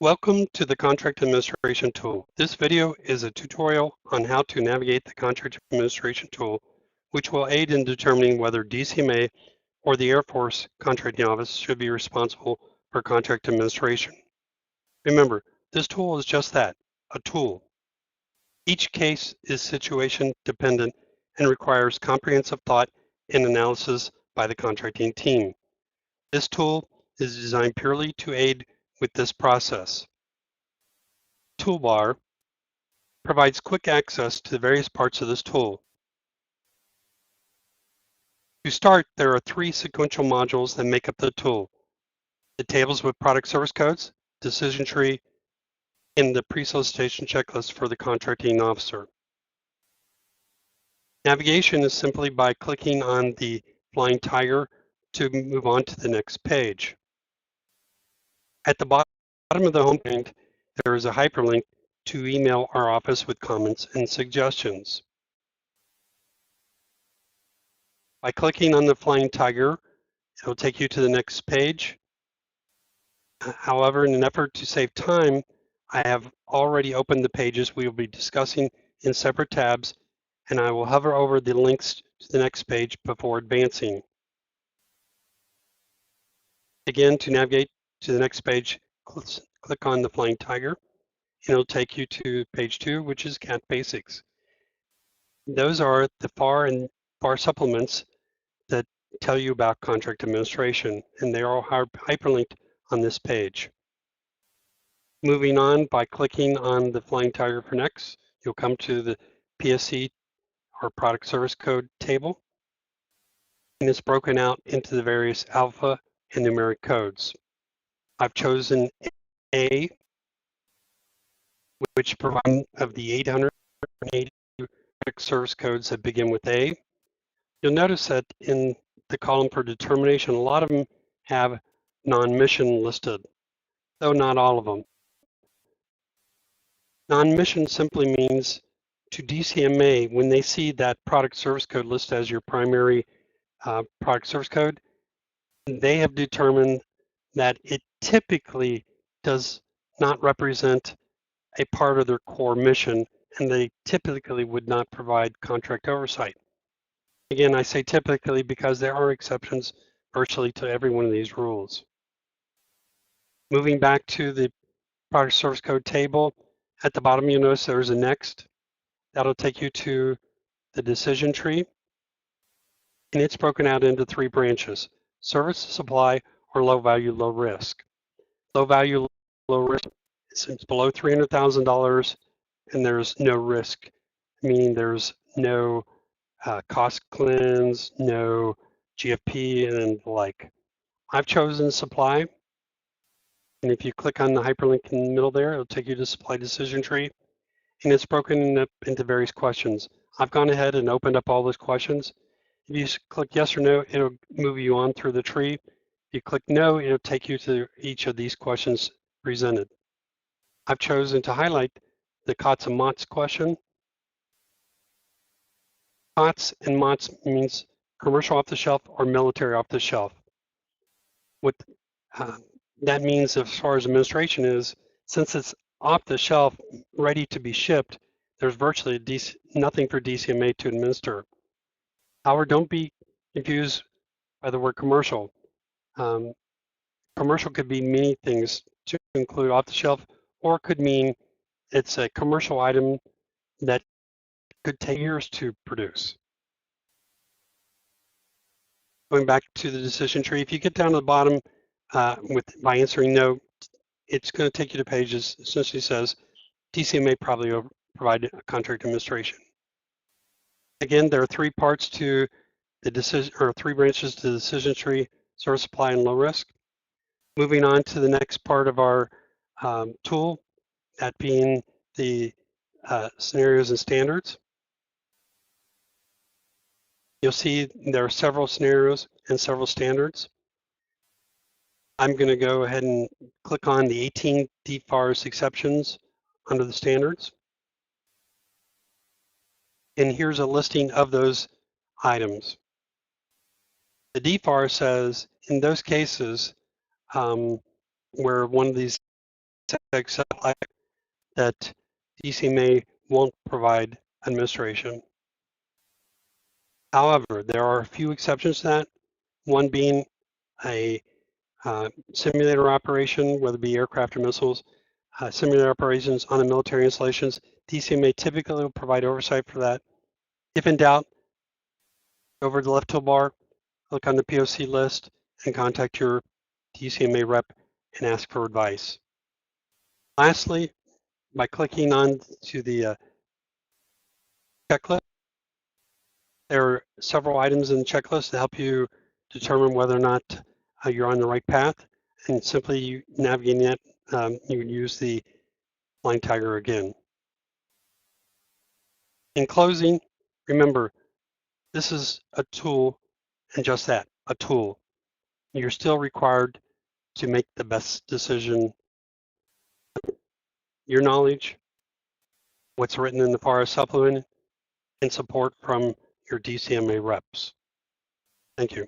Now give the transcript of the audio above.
Welcome to the Contract Administration Tool. This video is a tutorial on how to navigate the Contract Administration Tool, which will aid in determining whether DCMA or the Air Force Contracting Office should be responsible for contract administration. Remember, this tool is just that, a tool. Each case is situation dependent and requires comprehensive thought and analysis by the contracting team. This tool is designed purely to aid with this process. Toolbar provides quick access to the various parts of this tool. To start, there are three sequential modules that make up the tool: the tables with product service codes, decision tree, and the pre-solicitation checklist for the contracting officer. Navigation is simply by clicking on the flying tiger to move on to the next page. At the bottom of the home page, there is a hyperlink to email our office with comments and suggestions. By clicking on the flying tiger, it'll take you to the next page. However, in an effort to save time, I have already opened the pages we will be discussing in separate tabs, and I will hover over the links to the next page before advancing. Again, to navigate to the next page, click on the flying tiger, and it'll take you to page 2, which is CAT Basics. Those are the FAR supplements that tell you about contract administration, and they are all hyperlinked on this page. Moving on, by clicking on the flying tiger for next, you'll come to the PSC or product service code table, and it's broken out into the various alpha and numeric codes. I've chosen A, which provides of the 880 service codes that begin with A. You'll notice that in the column for determination, a lot of them have non-mission listed, though not all of them. Non-mission simply means to DCMA, when they see that product service code listed as your primary product service code, they have determined that it typically does not represent a part of their core mission, and they typically would not provide contract oversight. Again, I say typically because there are exceptions virtually to every one of these rules. Moving back to the product service code table, at the bottom you'll notice there's a next. That'll take you to the decision tree, and it's broken out into 3 branches: service, supply, or low value, low risk. Low value, low risk, it's below $300,000, and there's no risk, meaning there's no cost cleanse, no GFP, and the like. I've chosen supply, and if you click on the hyperlink in the middle there, it'll take you to supply decision tree, and it's broken up into various questions. I've gone ahead and opened up all those questions. If you click yes or no, it'll move you on through the tree. If you click no, it'll take you to each of these questions presented. I've chosen to highlight the COTS and MOTS question. COTS and MOTS means commercial off the shelf or military off the shelf. What that means as far as administration is, since it's off the shelf, ready to be shipped, there's virtually nothing for DCMA to administer. However, don't be confused by the word commercial. Commercial could be many things, to include off the shelf, or it could mean it's a commercial item that could take years to produce. Going back to the decision tree, if you get down to the bottom by answering no, it's going to take you to pages essentially says DCMA probably will provide contract administration. Again, there are 3 parts to the decision, or 3 branches to the decision tree: service, supply, and low risk. Moving on to the next part of our tool, that being the scenarios and standards. You'll see there are several scenarios and several standards. I'm going to go ahead and click on the 18 DFARS exceptions under the standards. And here's a listing of those items. The DFAR says in those cases where one of these accept that DCMA won't provide administration. However, there are a few exceptions to that, one being a simulator operation, whether it be aircraft or missiles, simulator operations on the military installations. DCMA typically will provide oversight for that. If in doubt, over the left toolbar, look on the POC list and contact your DCMA rep and ask for advice. Lastly, by clicking on to the checklist, there are several items in the checklist to help you determine whether or not you're on the right path, and simply navigating it, you would use the line tagger again. In closing, remember, this is a tool, and just that, a tool. You're still required to make the best decision. Your knowledge, what's written in the FAR supplement, and support from your DCMA reps. Thank you.